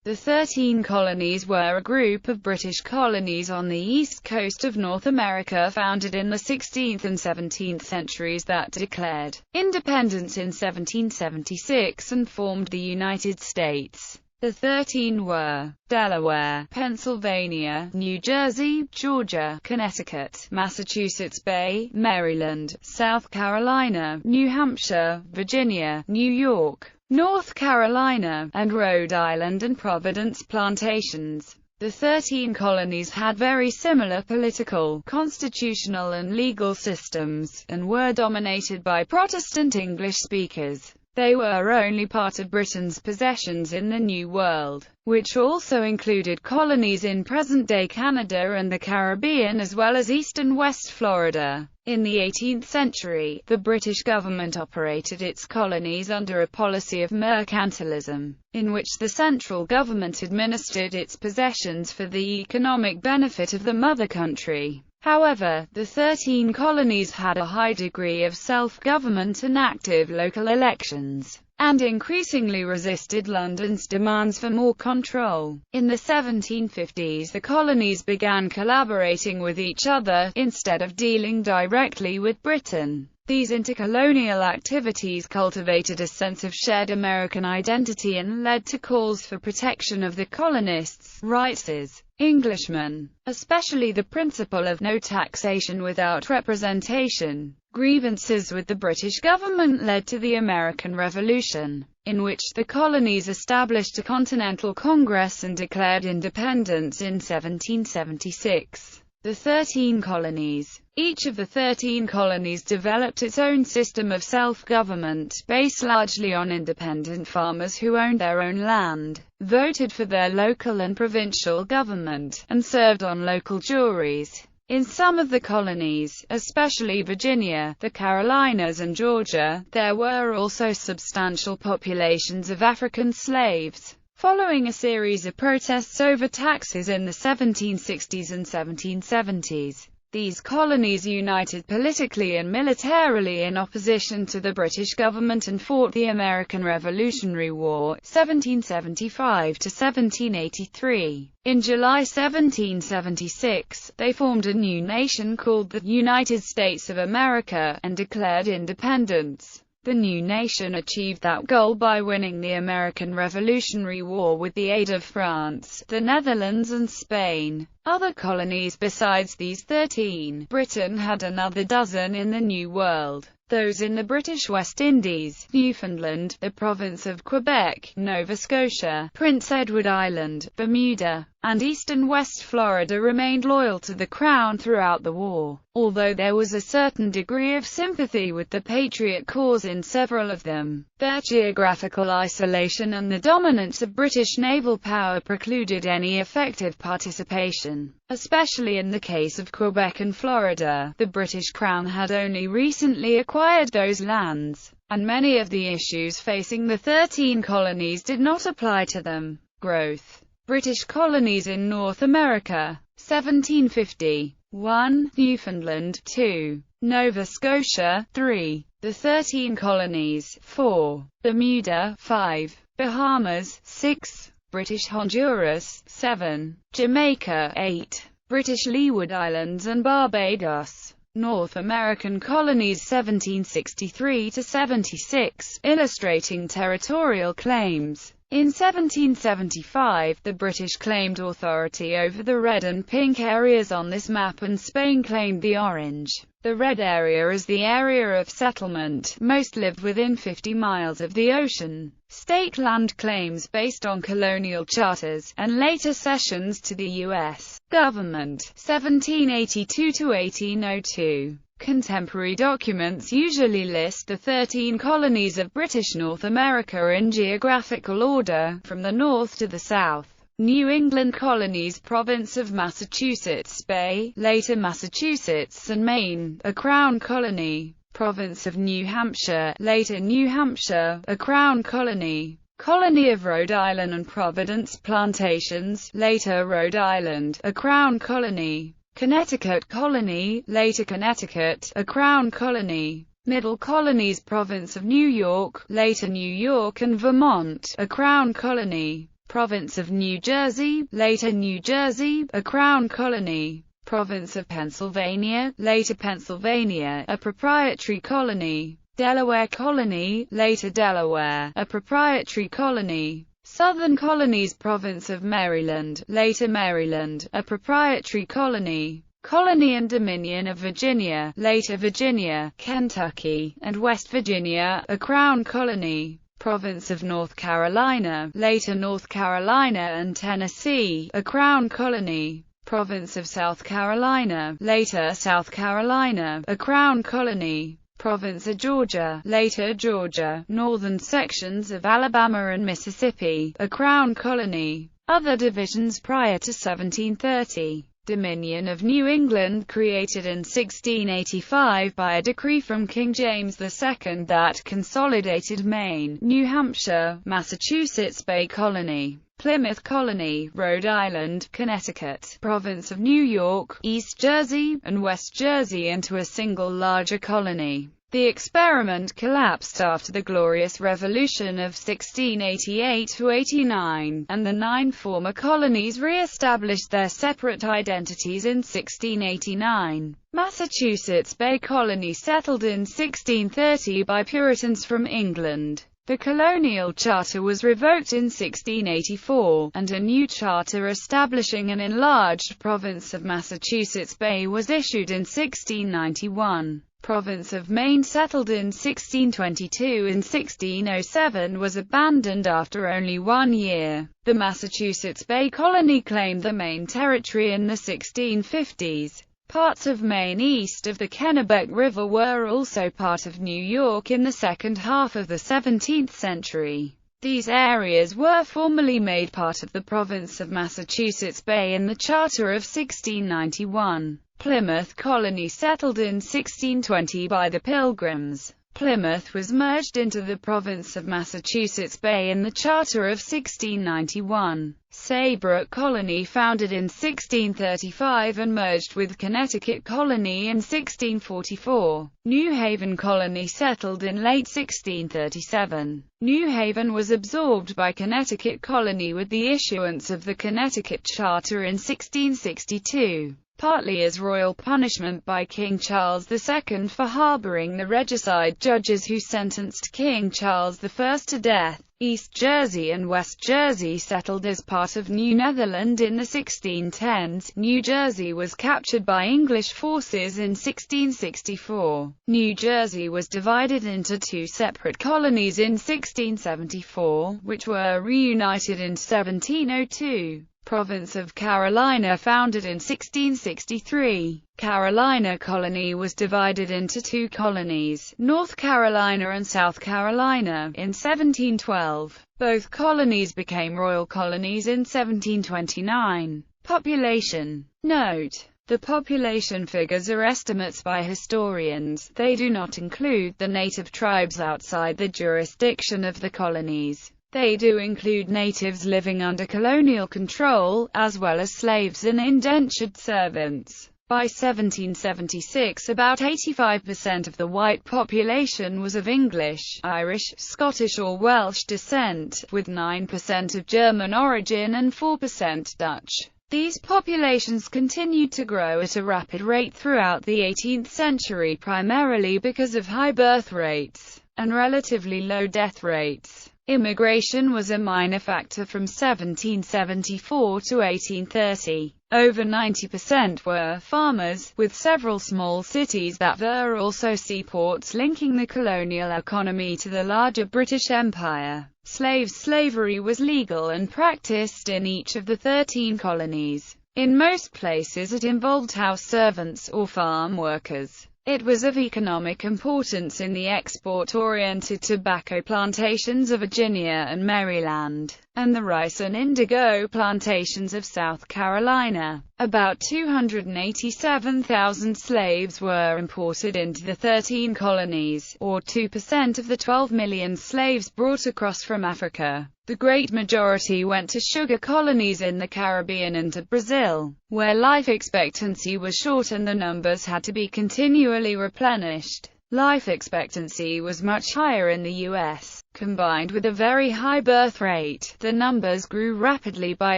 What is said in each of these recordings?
The 13 Colonies were a group of British colonies on the east coast of North America founded in the 16th and 17th centuries that declared independence in 1776 and formed the United States. The 13 were Delaware, Pennsylvania, New Jersey, Georgia, Connecticut, Massachusetts Bay, Maryland, South Carolina, New Hampshire, Virginia, New York, North Carolina, and Rhode Island and Providence Plantations. The 13 colonies had very similar political, constitutional and legal systems, and were dominated by Protestant English speakers. They were only part of Britain's possessions in the New World, which also included colonies in present-day Canada and the Caribbean as well as East and West Florida. In the 18th century, the British government operated its colonies under a policy of mercantilism, in which the central government administered its possessions for the economic benefit of the mother country. However, the 13 colonies had a high degree of self-government and active local elections, and increasingly resisted London's demands for more control. In the 1750s, the colonies began collaborating with each other, instead of dealing directly with Britain. These intercolonial activities cultivated a sense of shared American identity and led to calls for protection of the colonists' rights as Englishmen, especially the principle of no taxation without representation. Grievances with the British government led to the American Revolution, in which the colonies established a Continental Congress and declared independence in 1776. The 13 colonies. Each of the 13 colonies developed its own system of self-government, based largely on independent farmers who owned their own land, voted for their local and provincial government, and served on local juries. In some of the colonies, especially Virginia, the Carolinas and Georgia, there were also substantial populations of African slaves. Following a series of protests over taxes in the 1760s and 1770s, these colonies united politically and militarily in opposition to the British government and fought the American Revolutionary War, 1775 to 1783. In July 1776, they formed a new nation called the United States of America, and declared independence. The new nation achieved that goal by winning the American Revolutionary War with the aid of France, the Netherlands and Spain. Other colonies besides these 13, Britain had another dozen in the New World. Those in the British West Indies, Newfoundland, the province of Quebec, Nova Scotia, Prince Edward Island, Bermuda, and East and West Florida remained loyal to the Crown throughout the war, although there was a certain degree of sympathy with the Patriot cause in several of them. Their geographical isolation and the dominance of British naval power precluded any effective participation. Especially in the case of Quebec and Florida, the British Crown had only recently acquired those lands, and many of the issues facing the 13 colonies did not apply to them. Growth. British colonies in North America. 1750. 1. Newfoundland. 2. Nova Scotia. 3. The 13 colonies. 4. Bermuda. 5. Bahamas. 6. British Honduras. 7. Jamaica. 8. British Leeward Islands and Barbados. North American colonies 1763 to 76, illustrating territorial claims. In 1775, the British claimed authority over the red and pink areas on this map and Spain claimed the orange. The red area is the area of settlement. Most lived within 50 miles of the ocean. State land claims based on colonial charters, and later cessions to the U.S. government, 1782 to 1802. Contemporary documents usually list the 13 colonies of British North America in geographical order, from the north to the south. New England Colonies, Province of Massachusetts Bay, later Massachusetts and Maine, a Crown Colony. Province of New Hampshire, later New Hampshire, a Crown Colony. Colony of Rhode Island and Providence Plantations, later Rhode Island, a Crown Colony. Connecticut Colony, later Connecticut, a Crown Colony. Middle Colonies, Province of New York, later New York and Vermont, a Crown Colony. Province of New Jersey, later New Jersey, a crown colony. Province of Pennsylvania, later Pennsylvania, a proprietary colony. Delaware Colony, later Delaware, a proprietary colony. Southern Colonies. Province of Maryland, later Maryland, a proprietary colony. Colony and Dominion of Virginia, later Virginia, Kentucky, and West Virginia, a crown colony. Province of North Carolina, later North Carolina and Tennessee, a crown colony. Province of South Carolina, later South Carolina, a crown colony. Province of Georgia, later Georgia, northern sections of Alabama and Mississippi, a crown colony. Other divisions prior to 1730. Dominion of New England, created in 1685 by a decree from King James II that consolidated Maine, New Hampshire, Massachusetts Bay Colony, Plymouth Colony, Rhode Island, Connecticut, Province of New York, East Jersey, and West Jersey into a single larger colony. The experiment collapsed after the Glorious Revolution of 1688–89, and the 9 former colonies re-established their separate identities in 1689. Massachusetts Bay Colony settled in 1630 by Puritans from England. The colonial charter was revoked in 1684, and a new charter establishing an enlarged province of Massachusetts Bay was issued in 1691. Province of Maine, settled in 1622 and 1607, was abandoned after only 1 year. The Massachusetts Bay Colony claimed the Maine Territory in the 1650s. Parts of Maine east of the Kennebec River were also part of New York in the second half of the 17th century. These areas were formally made part of the province of Massachusetts Bay in the Charter of 1691. Plymouth Colony, settled in 1620 by the Pilgrims. Plymouth was merged into the province of Massachusetts Bay in the Charter of 1691. Saybrook Colony, founded in 1635 and merged with Connecticut Colony in 1644. New Haven Colony, settled in late 1637. New Haven was absorbed by Connecticut Colony with the issuance of the Connecticut Charter in 1662. Partly as royal punishment by King Charles II for harboring the regicide judges who sentenced King Charles I to death. East Jersey and West Jersey, settled as part of New Netherland in the 1610s. New Jersey was captured by English forces in 1664. New Jersey was divided into 2 separate colonies in 1674, which were reunited in 1702. Province of Carolina, founded in 1663. Carolina Colony was divided into 2 colonies, North Carolina and South Carolina, in 1712. Both colonies became royal colonies in 1729. Population. Note: the population figures are estimates by historians. They do not include the native tribes outside the jurisdiction of the colonies. They do include natives living under colonial control, as well as slaves and indentured servants. By 1776, about 85% of the white population was of English, Irish, Scottish or Welsh descent, with 9% of German origin and 4% Dutch. These populations continued to grow at a rapid rate throughout the 18th century, primarily because of high birth rates and relatively low death rates. Immigration was a minor factor from 1774 to 1830. Over 90% were farmers, with several small cities that were also seaports linking the colonial economy to the larger British Empire. Slavery was legal and practiced in each of the 13 colonies. In most places it involved house servants or farm workers. It was of economic importance in the export-oriented tobacco plantations of Virginia and Maryland, and the rice and indigo plantations of South Carolina. About 287,000 slaves were imported into the 13 colonies, or 2% of the 12 million slaves brought across from Africa. The great majority went to sugar colonies in the Caribbean and to Brazil, where life expectancy was short and the numbers had to be continually replenished. Life expectancy was much higher in the U.S. Combined with a very high birth rate, the numbers grew rapidly by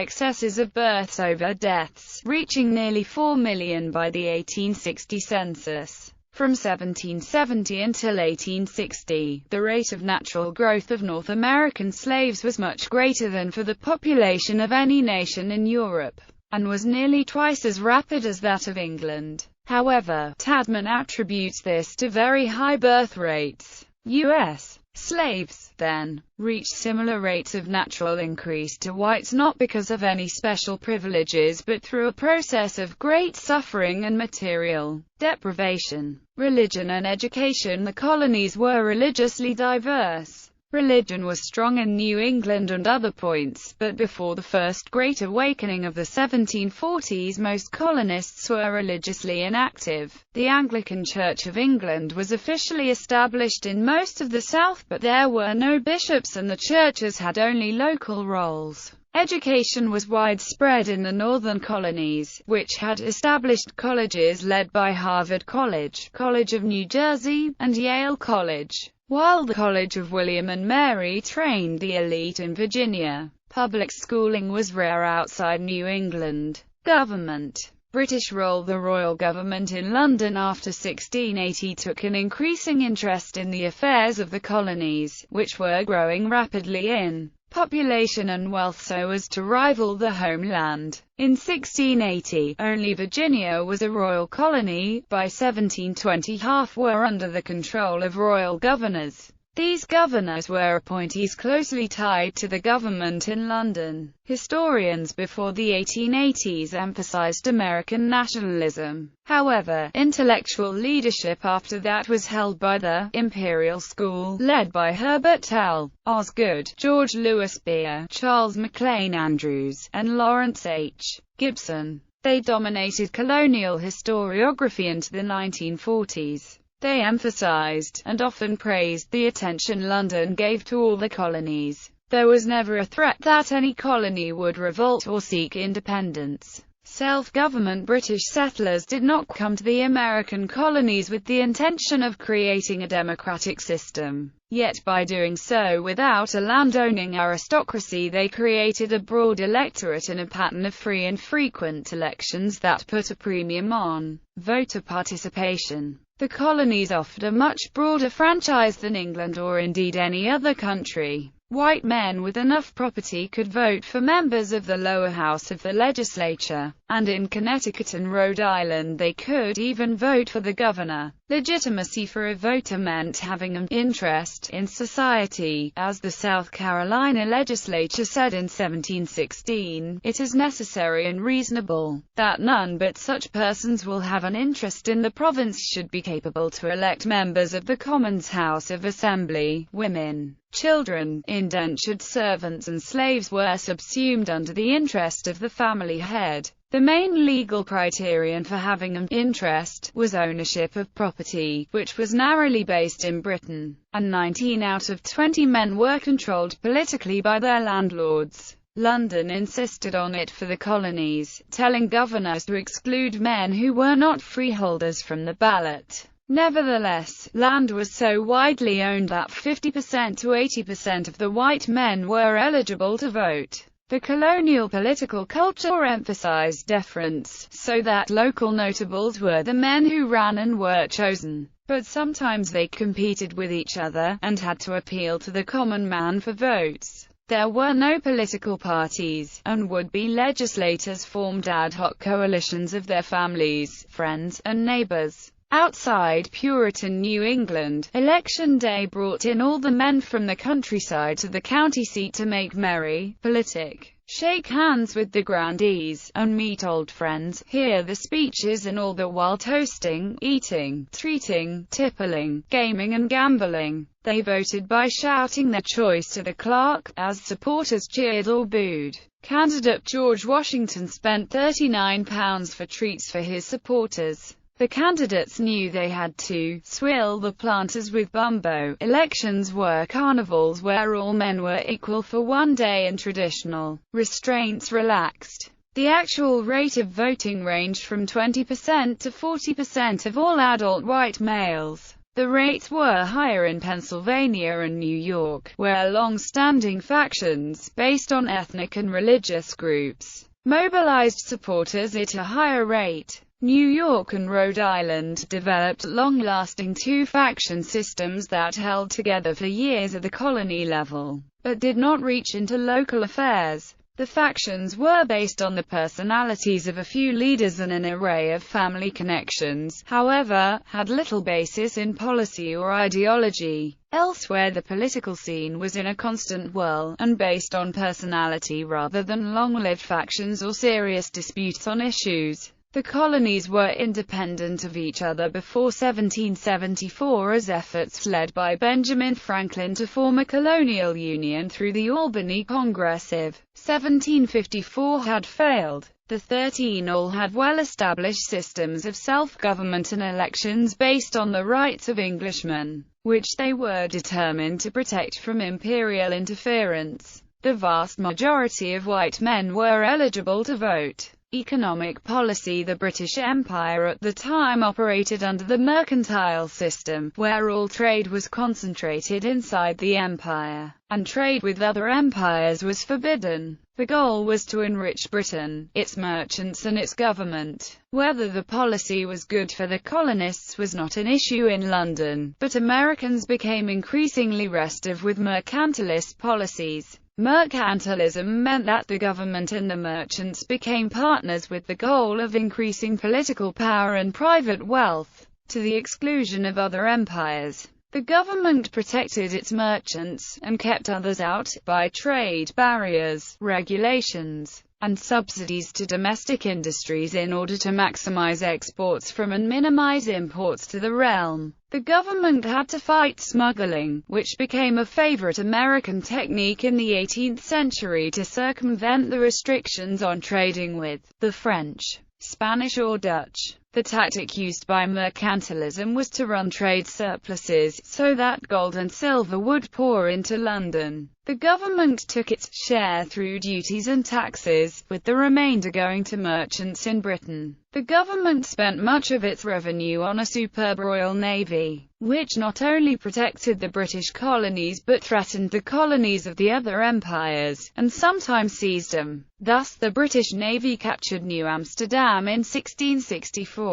excesses of births over deaths, reaching nearly 4 million by the 1860 census. From 1770 until 1860, the rate of natural growth of North American slaves was much greater than for the population of any nation in Europe, and was nearly twice as rapid as that of England. However, Tadman attributes this to very high birth rates. U.S. slaves, then, reached similar rates of natural increase to whites not because of any special privileges but through a process of great suffering and material deprivation. Religion and education. The colonies were religiously diverse. Religion was strong in New England and other points, but before the First Great Awakening of the 1740s most colonists were religiously inactive. The Anglican Church of England was officially established in most of the South, but there were no bishops and the churches had only local roles. Education was widespread in the northern colonies, which had established colleges led by Harvard College, College of New Jersey, and Yale College, while the College of William and Mary trained the elite in Virginia. Public schooling was rare outside New England. Government. British role. The royal government in London after 1680 took an increasing interest in the affairs of the colonies, which were growing rapidly in population and wealth so as to rival the homeland. In 1680, only Virginia was a royal colony. By 1720 half were under the control of royal governors. These governors were appointees closely tied to the government in London. Historians before the 1880s emphasized American nationalism. However, intellectual leadership after that was held by the Imperial School, led by Herbert L. Osgood, George Louis Beer, Charles McLean Andrews, and Lawrence H. Gibson. They dominated colonial historiography into the 1940s. They emphasized, and often praised, the attention London gave to all the colonies. There was never a threat that any colony would revolt or seek independence. Self-government. British settlers did not come to the American colonies with the intention of creating a democratic system. Yet by doing so without a landowning aristocracy they created a broad electorate in a pattern of free and frequent elections that put a premium on voter participation. The colonies offered a much broader franchise than England or indeed any other country. White men with enough property could vote for members of the lower house of the legislature, and in Connecticut and Rhode Island they could even vote for the governor. Legitimacy for a voter meant having an interest in society. As the South Carolina legislature said in 1716, it is necessary and reasonable that none but such persons will have an interest in the province should be capable to elect members of the Commons House of Assembly. Women, children, indentured servants and slaves were subsumed under the interest of the family head. The main legal criterion for having an interest was ownership of property, which was narrowly based in Britain, and 19 out of 20 men were controlled politically by their landlords. London insisted on it for the colonies, telling governors to exclude men who were not freeholders from the ballot. Nevertheless, land was so widely owned that 50% to 80% of the white men were eligible to vote. The colonial political culture emphasized deference, so that local notables were the men who ran and were chosen. But sometimes they competed with each other, and had to appeal to the common man for votes. There were no political parties, and would-be legislators formed ad hoc coalitions of their families, friends, and neighbors. Outside Puritan New England, election day brought in all the men from the countryside to the county seat to make merry, politic, shake hands with the grandees, and meet old friends, hear the speeches, and all the while toasting, eating, treating, tippling, gaming and gambling. They voted by shouting their choice to the clerk, as supporters cheered or booed. Candidate George Washington spent £39 for treats for his supporters. The candidates knew they had to swill the planters with bumbo. Elections were carnivals where all men were equal for one day and traditional restraints relaxed. The actual rate of voting ranged from 20% to 40% of all adult white males. The rates were higher in Pennsylvania and New York, where long-standing factions, based on ethnic and religious groups, mobilized supporters at a higher rate. New York and Rhode Island developed long-lasting two-faction systems that held together for years at the colony level, but did not reach into local affairs. The factions were based on the personalities of a few leaders and an array of family connections, however, had little basis in policy or ideology. Elsewhere, the political scene was in a constant whirl, and based on personality rather than long-lived factions or serious disputes on issues. The colonies were independent of each other before 1774 as efforts led by Benjamin Franklin to form a colonial union through the Albany Congress of 1754 had failed. The 13 all had well-established systems of self-government and elections based on the rights of Englishmen, which they were determined to protect from imperial interference. The vast majority of white men were eligible to vote. Economic policy. The British Empire at the time operated under the mercantile system, where all trade was concentrated inside the empire, and trade with other empires was forbidden. The goal was to enrich Britain, its merchants and its government. Whether the policy was good for the colonists was not an issue in London, but Americans became increasingly restive with mercantilist policies. Mercantilism meant that the government and the merchants became partners with the goal of increasing political power and private wealth, to the exclusion of other empires. The government protected its merchants, and kept others out, by trade barriers, regulations, and subsidies to domestic industries in order to maximize exports from and minimize imports to the realm. The government had to fight smuggling, which became a favorite American technique in the 18th century to circumvent the restrictions on trading with the French, Spanish or Dutch. The tactic used by mercantilism was to run trade surpluses, so that gold and silver would pour into London. The government took its share through duties and taxes, with the remainder going to merchants in Britain. The government spent much of its revenue on a superb Royal Navy, which not only protected the British colonies but threatened the colonies of the other empires, and sometimes seized them. Thus, the British Navy captured New Amsterdam in 1664.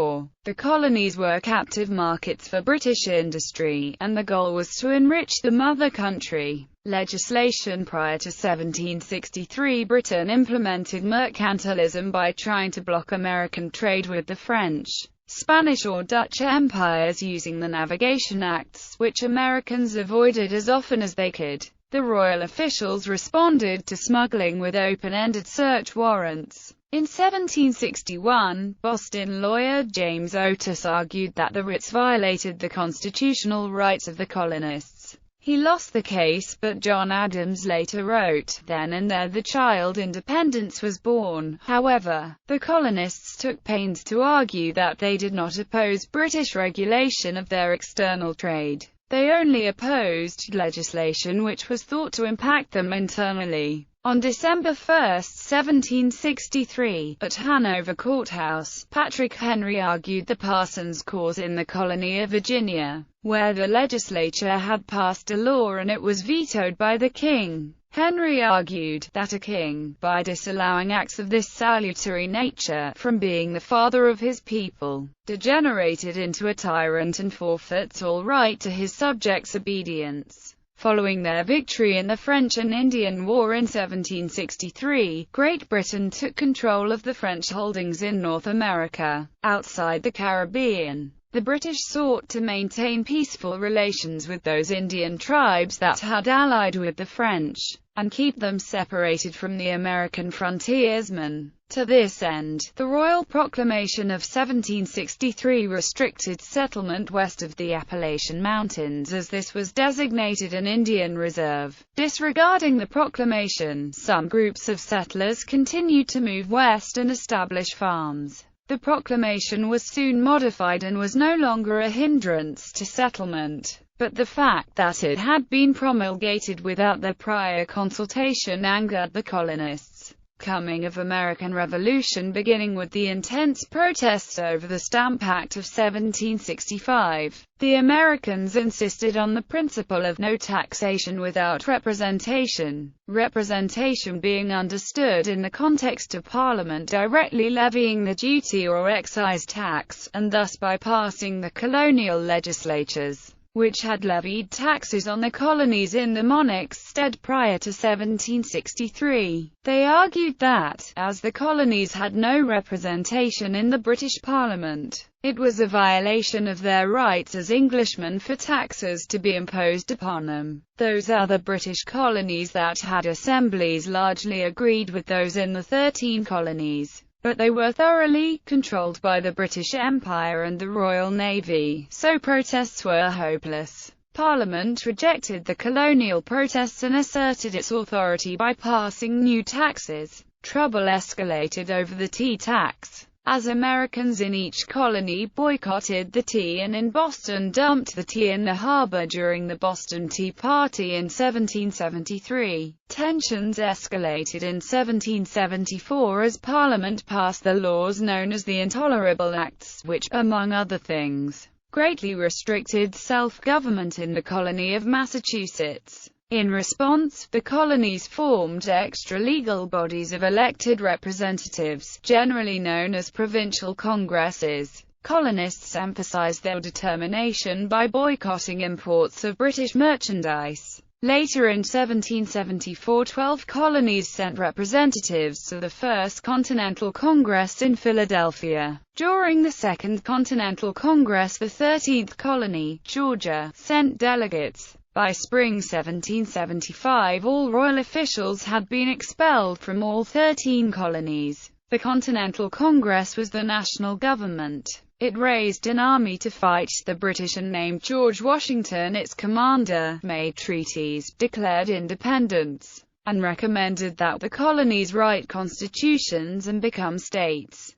The colonies were captive markets for British industry, and the goal was to enrich the mother country. Legislation. Prior to 1763, Britain implemented mercantilism by trying to block American trade with the French, Spanish or Dutch empires using the Navigation Acts, which Americans avoided as often as they could. The royal officials responded to smuggling with open-ended search warrants. In 1761, Boston lawyer James Otis argued that the writs violated the constitutional rights of the colonists. He lost the case, but John Adams later wrote, "Then and there the child independence was born." However, the colonists took pains to argue that they did not oppose British regulation of their external trade. They only opposed legislation which was thought to impact them internally. On December 1, 1763, at Hanover Courthouse, Patrick Henry argued the Parsons cause in the colony of Virginia, where the legislature had passed a law and it was vetoed by the king. Henry argued that a king, by disallowing acts of this salutary nature, from being the father of his people, degenerated into a tyrant and forfeits all right to his subjects' obedience. Following their victory in the French and Indian War in 1763, Great Britain took control of the French holdings in North America. Outside the Caribbean, the British sought to maintain peaceful relations with those Indian tribes that had allied with the French, and keep them separated from the American frontiersmen. To this end, the Royal Proclamation of 1763 restricted settlement west of the Appalachian Mountains, as this was designated an Indian reserve. Disregarding the proclamation, some groups of settlers continued to move west and establish farms. The proclamation was soon modified and was no longer a hindrance to settlement, but the fact that it had been promulgated without their prior consultation angered the colonists. coming of American Revolution, beginning with the intense protests over the Stamp Act of 1765. The Americans insisted on the principle of no taxation without representation, representation being understood in the context of Parliament directly levying the duty or excise tax, and thus bypassing the colonial legislatures, which had levied taxes on the colonies in the monarch's stead prior to 1763. They argued that, as the colonies had no representation in the British Parliament, it was a violation of their rights as Englishmen for taxes to be imposed upon them. Those other British colonies that had assemblies largely agreed with those in the 13 colonies, but they were thoroughly controlled by the British Empire and the Royal Navy, so protests were hopeless. Parliament rejected the colonial protests and asserted its authority by passing new taxes. Trouble escalated over the tea tax, as Americans in each colony boycotted the tea and in Boston dumped the tea in the harbor during the Boston Tea Party in 1773. Tensions escalated in 1774 as Parliament passed the laws known as the Intolerable Acts, which, among other things, greatly restricted self-government in the colony of Massachusetts. In response, the colonies formed extra-legal bodies of elected representatives, generally known as provincial congresses. Colonists emphasized their determination by boycotting imports of British merchandise. Later in 1774, 12 colonies sent representatives to the First Continental Congress in Philadelphia. During the Second Continental Congress, the 13th colony, Georgia, sent delegates. By spring 1775, all royal officials had been expelled from all 13 colonies. The Continental Congress was the national government. It raised an army to fight the British and named George Washington its commander, made treaties, declared independence, and recommended that the colonies write constitutions and become states.